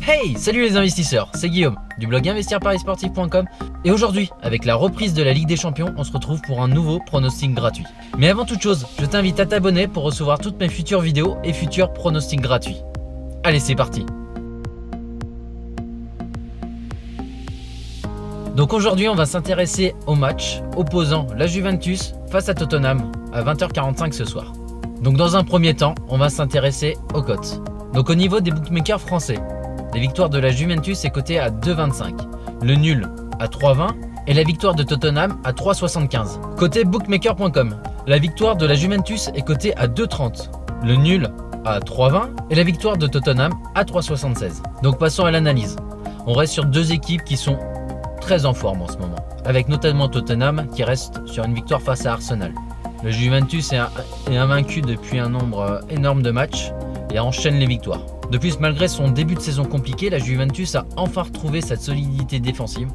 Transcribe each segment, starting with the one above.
Hey, salut les investisseurs, c'est Guillaume du blog investirparisportif.com et aujourd'hui, avec la reprise de la Ligue des Champions, on se retrouve pour un nouveau pronostic gratuit. Mais avant toute chose, je t'invite à t'abonner pour recevoir toutes mes futures vidéos et futurs pronostics gratuits. Allez, c'est parti. Donc aujourd'hui, on va s'intéresser au match opposant la Juventus face à Tottenham à 20h45 ce soir. Donc dans un premier temps, on va s'intéresser aux cotes. Donc au niveau des bookmakers français, la victoire de la Juventus est cotée à 2,25, le nul à 3,20 et la victoire de Tottenham à 3,75. Côté bookmaker.com, la victoire de la Juventus est cotée à 2,30, le nul à 3,20 et la victoire de Tottenham à 3,76. Donc passons à l'analyse. On reste sur deux équipes qui sont très en forme en ce moment, avec notamment Tottenham qui reste sur une victoire face à Arsenal. Le Juventus est invaincu depuis un nombre énorme de matchs et enchaîne les victoires. De plus, malgré son début de saison compliqué, la Juventus a enfin retrouvé sa solidité défensive,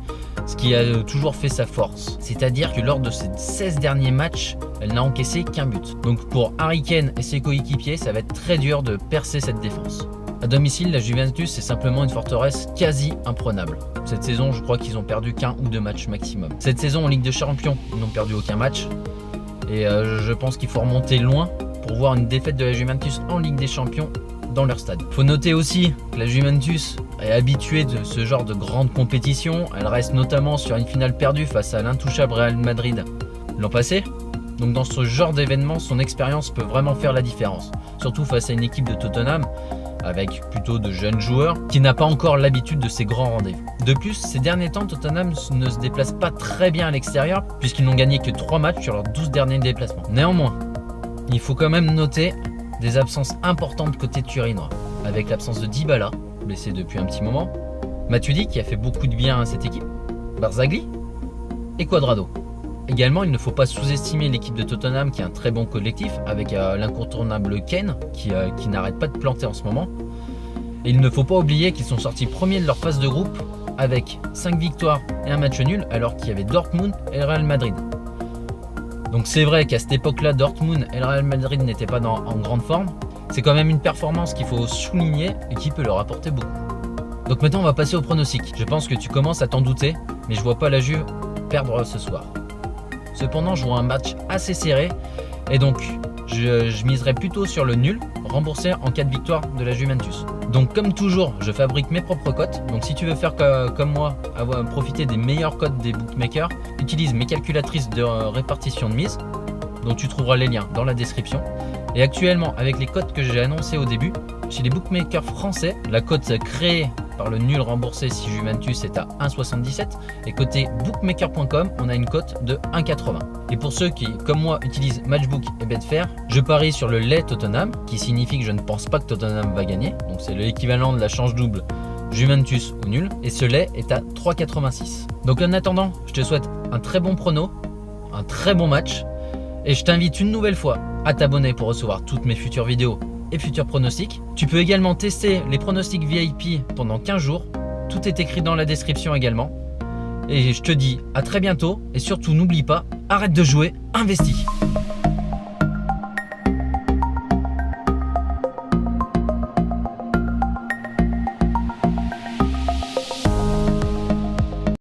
ce qui a toujours fait sa force. C'est-à-dire que lors de ses 16 derniers matchs, elle n'a encaissé qu'un but. Donc pour Harry Kane et ses coéquipiers, ça va être très dur de percer cette défense. À domicile, la Juventus est simplement une forteresse quasi imprenable. Cette saison, je crois qu'ils ont perdu qu'un ou deux matchs maximum. Cette saison, en Ligue des Champions, ils n'ont perdu aucun match. Et je pense qu'il faut remonter loin pour voir une défaite de la Juventus en Ligue des Champions dans leur stade. Faut noter aussi que la Juventus est habituée de ce genre de grande compétition. Elle reste notamment sur une finale perdue face à l'intouchable Real Madrid l'an passé. Donc dans ce genre d'événement, son expérience peut vraiment faire la différence. Surtout face à une équipe de Tottenham avec plutôt de jeunes joueurs qui n'a pas encore l'habitude de ces grands rendez-vous. De plus, ces derniers temps, Tottenham ne se déplace pas très bien à l'extérieur puisqu'ils n'ont gagné que 3 matchs sur leurs 12 derniers déplacements. Néanmoins, il faut quand même noter des absences importantes côté turinois, avec l'absence de Dybala, blessé depuis un petit moment, Matuidi qui a fait beaucoup de bien à cette équipe, Barzagli et Cuadrado. Également, il ne faut pas sous-estimer l'équipe de Tottenham qui est un très bon collectif avec l'incontournable Kane qui n'arrête pas de planter en ce moment. Et il ne faut pas oublier qu'ils sont sortis premiers de leur phase de groupe avec 5 victoires et un match nul alors qu'il y avait Dortmund et le Real Madrid. Donc c'est vrai qu'à cette époque-là, Dortmund et le Real Madrid n'étaient pas en grande forme. C'est quand même une performance qu'il faut souligner et qui peut leur apporter beaucoup. Donc maintenant, on va passer au pronostic. Je pense que tu commences à t'en douter, mais je vois pas la Juve perdre ce soir. Cependant, je vois un match assez serré et donc je miserai plutôt sur le nul remboursé en cas de victoire de la Juventus. Donc comme toujours, je fabrique mes propres cotes. Donc si tu veux faire comme moi, profiter des meilleures cotes des bookmakers, utilise mes calculatrices de répartition de mise, dont tu trouveras les liens dans la description. Et actuellement, avec les cotes que j'ai annoncées au début, chez les bookmakers français, la cote créée par le nul remboursé si Juventus est à 1,77 et côté bookmaker.com, on a une cote de 1,80. Et pour ceux qui, comme moi, utilisent Matchbook et Betfair, je parie sur le lait Tottenham, qui signifie que je ne pense pas que Tottenham va gagner. Donc c'est l'équivalent de la change double Juventus au nul. Et ce lait est à 3,86. Donc en attendant, je te souhaite un très bon prono, un très bon match. Et je t'invite une nouvelle fois à t'abonner pour recevoir toutes mes futures vidéos et futurs pronostics. Tu peux également tester les pronostics VIP pendant 15 jours. Tout est écrit dans la description également. Et je te dis à très bientôt et surtout n'oublie pas, arrête de jouer, investis.